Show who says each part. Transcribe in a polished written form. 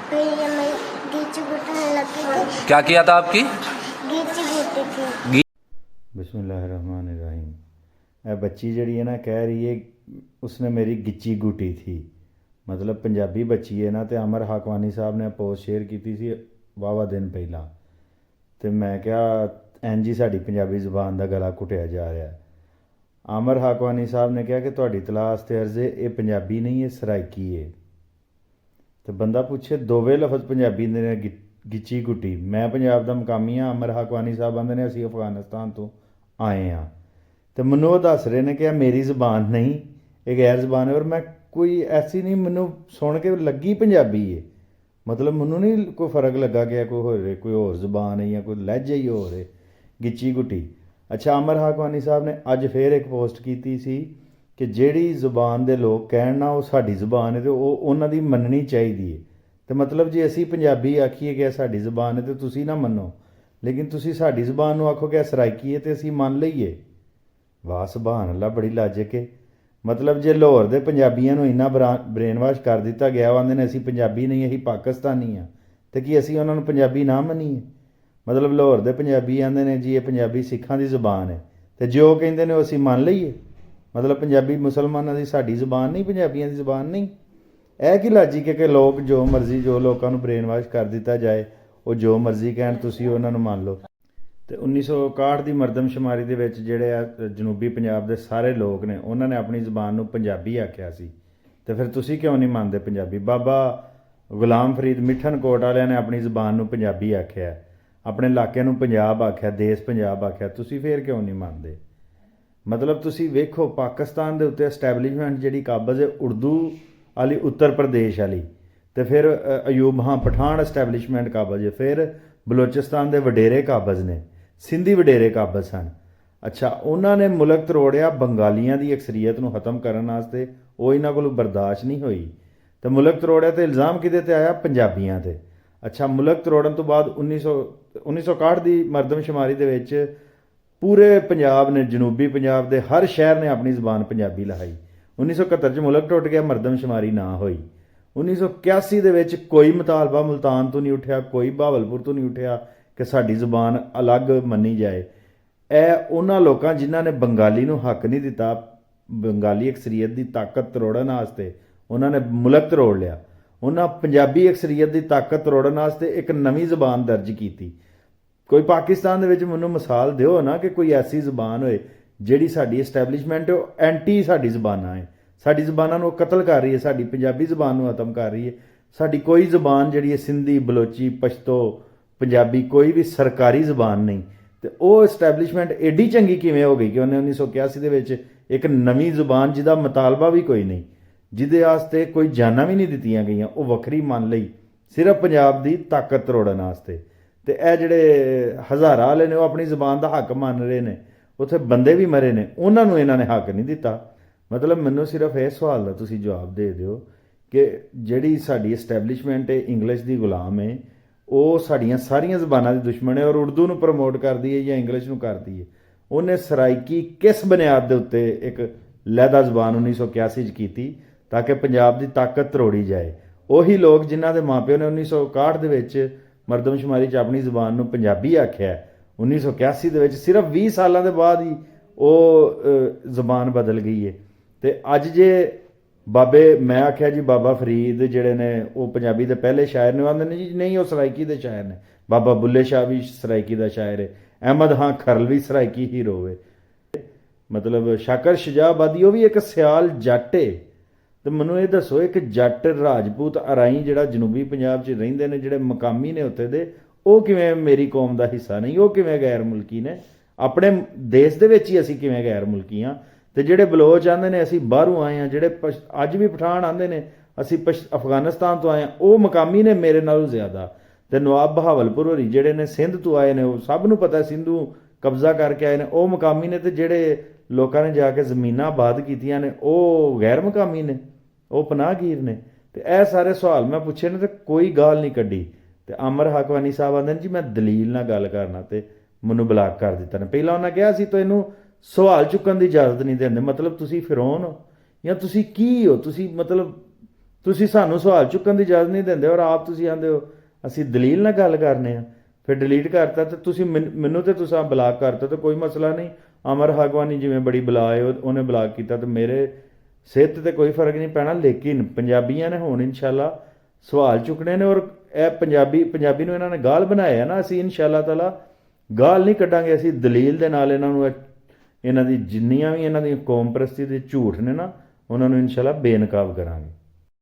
Speaker 1: फिर ये मैं गीची घुटने लगी थी।
Speaker 2: क्या किया था आपकी?
Speaker 1: गीची घुटी थी।
Speaker 3: बिस्मिल्लाहिर्रहमानिर्रहीम। बच्ची जड़ी है ना कह रही है उसने मेरी गिच्ची गुटी थी। मतलब पंजाबी बच्ची है ना। तो अमर हाकवानी साहब ने पोस्ट शेयर की थी वाहवा दिन पहला। तो मैं क्या इंज ही साड़ी पंजाबी जुबान का गला घुटिया जा रहा है। अमर हाकवानी साहब ने कहा कि तुहाडी तलाह वास्ते अर्ज़ है, ये पंजाबी नहीं है सराइकी है। तो बंदा पूछे दोवे लफज पंजाबी ने गिच्ची गुटी। मैं पंजाब का मकामी हाँ, अमर हाकवानी साहब आंदे ने असीं अफगानिस्तान तो आए हाँ। तो मैनू वो दस रहे ने कि मेरी ज़बान नहीं, ये गैर ज़बान है। और मैं कोई ऐसी नहीं, मैनू सुन के लगी पंजाबी है। मतलब मैनू नहीं कोई फ़र्क लगा कि कोई होर ज़बान है या कोई लहजा ही होर है। गिच्ची गुटी। अच्छा, अमर हाकवानी साहब ने अज फिर एक पोस्ट की सी कि जिहड़ी ज़ुबान दे लोग कहण ना वो साडी ज़ुबान है तो उन्हां दी मननी चाहिदी है। तो मतलब जे असीं पंजाबी आखीए कि साडी ज़ुबान है तो तुसीं ना मनो, लेकिन तुसीं साडी ज़ुबान नूं आखो कि सराइकी है तो असीं मन लईए। वाह सुभान अल्लाह, बड़ी लाजक है। मतलब जे लाहौर दे पंजाबियां नूं इन्ना ब्रेन वाश कर दिता गया, वो आंदे ने असीं पंजाबी नहीं असीं पाकिस्तानी हाँ, तो कि असीं उन्हां नूं पंजाबी ना मनीए। मतलब लाहौर दे पंजाबी आंदे ने जी ये पंजाबी सिखां दी ज़ुबान है, तो जो कहिंदे ने वो असीं मन लईए। मतलब पंजाबी मुसलमानों की साड़ी ज़ुबान नहीं, पंजाबियों की ज़ुबान नहीं। यह कि लॉजिक है कि लोग जो मर्जी जो लोगों को ब्रेन वाश कर दिता जाए, वो जो मर्जी कहण तुसीं उन्होंने मान लो। तो 1961 की मरदमशुमारी के विच जिहड़े जनूबी पंजाब के सारे लोग ने उन्होंने अपनी ज़ुबान नूं पंजाबी आख्या सी। तो फिर तुसीं क्यों नहीं मानते पंजाबी? बाबा गुलाम फरीद मिठनकोट वालियां ने अपनी ज़ुबान नूं पंजाबी आख्या, अपने इलाके नूं पंजाब आख्या, देश पंजाब आख्या। तुसीं फिर क्यों नहीं मानते? मतलब तुसी वेखो पाकिस्तान के उत्ते एस्टैबलिशमेंट जी काबज़ है उर्दू वाली, उत्तर प्रदेश वाली। तो फिर अयूब हाँ पठान एस्टैबलिशमेंट काबज़ है। फिर बलोचिस्तान के वडेरे काबज़ ने, सिंधी वडेरे काबज़ सन। अच्छा, उन्होंने मुल्क तरोड़िया बंगालियां की अक्सरीयत नूं खत्म करने वास्ते, वो इन्हां कोलों बर्दाश्त नहीं हुई। तो मुल्क तरोड़िया तो इल्ज़ाम किहदे ते आया? पंजाबियां ते। अच्छा, मुल्क तरोड़न तो बाद 1961 की मरदमशुमारी दे विच पूरे पंजाब ने, जनूबी पंजाब के हर शहर ने अपनी ज़ुबान पंजाबी लहाई। 1971 मुल्क टुट गया, मरदमशुमारी ना हुई। 1981 दे विच कोई मुतालबा मुल्तान तो नहीं उठा, कोई बहावलपुर तो नहीं उठा कि साडी ज़ुबान अलग मनी जाए। यह उन्हां लोकां जिन्हां ने बंगाली नूं हक नहीं दिता, बंगाली अक्सरीयत की ताकत तरोड़न वास्ते उन्होंने मुल्क तरोड़ लिया। उन्हां पंजाबी अक्सरीयत की ताकत तरोड़न वास्ते एक नवीं ज़ुबान दर्ज की। कोई पाकिस्तान दे विच मैनूं मिसाल दिओ ना कि कोई ऐसी ज़ुबान होए जिहड़ी साडी एस्टैबलिशमेंट एंटी साडी ज़ुबानां है, साडी ज़ुबानां नूं कतल कर रही है, साडी पंजाबी ज़ुबान नूं खत्म कर रही है। साडी कोई ज़ुबान जिहड़ी है सिंधी, बलोची, पश्तो, पंजाबी कोई भी सरकारी ज़ुबान नहीं। तो वो एस्टैबलिशमेंट एडी चंगी किवें हो गई कि उन्हें 1981 दे विच एक नवीं ज़ुबान जिहदा मुतालबा भी कोई नहीं, जिहदे वास्ते कोई जानां भी नहीं दित्तियां गईयां, वो वखरी मान लई सिर्फ पंजाब की ताकत तरोड़न वास्ते। तो यह जोड़े हज़ारा वाले ने वो अपनी ज़ुबान का हक मान रहे हैं, उत्थे बंदे भी मरे ने, उन्होंने इन्होंने हक नहीं दिता। मतलब मैनू सिर्फ इस सवाल का तुसीं जवाब दे दिओ कि जिहड़ी साडी एस्टैबलिशमेंट है इंग्लिश की गुलाम है, वो साड़ियाँ सारियां ज़ुबानां की दुश्मन है और उर्दू नूं प्रमोट करती है या इंग्लिश नूं करती है। उन्हें सराइकी किस बुनियाद के उत्ते एक लहदा ज़ुबान 1981 की ताकि पंजाब की ताकत तरोड़ी जाए। उही लोग जिन्हां दे माँ प्यो ने 1961 दे विच मरदमशुमारी अपनी ज़ुबान नूं पंजाबी आख्या, 1981 दे विच सिर्फ 20 सालों के बाद ही वो ज़ुबान बदल गई है। तो अज जे बाबे मैं आख्या जी बाबा फरीद जिहड़े ने वो पंजाबी के पहले शायर ने, आंदे ने जी नहीं वो सराइकी के शायर ने। बाबा बुल्ले शाह भी सराइकी का शायर है, अहमद हाँ खरल भी सराइकी हीरो है। मतलब शाकर शजाबादी वो भी एक सियाल जट है। तो मैनू ये दसो एक जट राजपूत अराई जिहड़ा जनूबी पंजाब च रहिंदे ने, जिहड़े मकामी ने उत्थे दे, वो किवें मेरी कौम का हिस्सा नहीं, वो किवें गैर मुल्की ने? अपने देश दे विच ही असीं किवें गैर मुल्की हाँ? तो जिहड़े बलोच आंदे ने असीं बाहरों आए हैं, जिहड़े अज भी पठान आंदे ने असीं अफगानिस्तान तो आए हैं, वो मकामी ने मेरे नालों ज़्यादा। तो नवाब बहावलपुर होरी जिहड़े ने सिंध तो आए ने, वो सब नूं पता सिंधू कब्जा करके आए ने, वो मकामी ने। तो जिहड़े लोगों ने जाके ज़मीनां आबाद कीतियां ने वो गैर मकामी ने, वो पनाहगीर ने। तो यह सारे सवाल मैं पूछे ने तो कोई गाल नहीं कड्डी। तो अमर हाकवानी साहब आंदे जी मैं दलील नाल गल करना, तो मैनू ब्लॉक कर दिता ने। पहला उन्हें कहा सी तो इनू सवाल चुकन की इजाजत नहीं देंदे। मतलब तुसी फिरौन हो या तुसी की हो? तुसी मतलब ਤੁਸੀਂ ਸਾਨੂੰ ਸਵਾਲ ਚੁੱਕਣ ਦੀ ਇਜਾਜ਼ਤ ਨਹੀਂ ਦਿੰਦੇ ਔਰ ਆਪ ਤੁਸੀਂ ਆਂਦੇ ਹੋ ਅਸੀਂ ਦਲੀਲ ਨਾਲ ਗੱਲ ਕਰਨੇ ਆ। ਫਿਰ ਡਿਲੀਟ ਕਰਤਾ ਤੇ ਤੁਸੀਂ ਮੈਨੂੰ ਤੇ ਤੁਸੀਂ ਬਲਾਕ ਕਰਤਾ ਤੇ ਕੋਈ ਮਸਲਾ ਨਹੀਂ। ਅਮਰ ਹਕਵਾਨੀ ਜਿਵੇਂ ਬੜੀ ਬਲਾ ਹੈ ਉਹਨੇ ਬਲਾਕ ਕੀਤਾ ਤੇ ਮੇਰੇ ਸਿਹਤ ਤੇ ਕੋਈ ਫਰਕ ਨਹੀਂ ਪੈਣਾ। ਲੇਕਿਨ ਪੰਜਾਬੀਆਂ ਨੇ ਹੁਣ ਇਨਸ਼ਾਅੱਲਾ ਸਵਾਲ ਚੁੱਕਣੇ ਨੇ ਔਰ ਇਹ ਪੰਜਾਬੀ ਨੂੰ ਇਹਨਾਂ ਨੇ ਗਾਲ ਬਣਾਇਆ ਨਾ, ਅਸੀਂ ਇਨਸ਼ਾਅੱਲਾ ਤਾਲਾ ਗਾਲ ਨਹੀਂ ਕੱਢਾਂਗੇ। ਅਸੀਂ ਦਲੀਲ ਦੇ ਨਾਲ ਇਹਨਾਂ ਨੂੰ ਇਹਨਾਂ ਦੀ ਜਿੰਨੀਆਂ ਵੀ ਇਹਨਾਂ ਦੀਆਂ ਕੌਮ ਪ੍ਰਸਤੀ ਦੇ ਝੂਠ ਨੇ ਨਾ ਉਹਨਾਂ ਨੂੰ ਇਨਸ਼ਾਅੱਲਾ ਬੇਨਕਾਬ ਕਰਾਂਗੇ।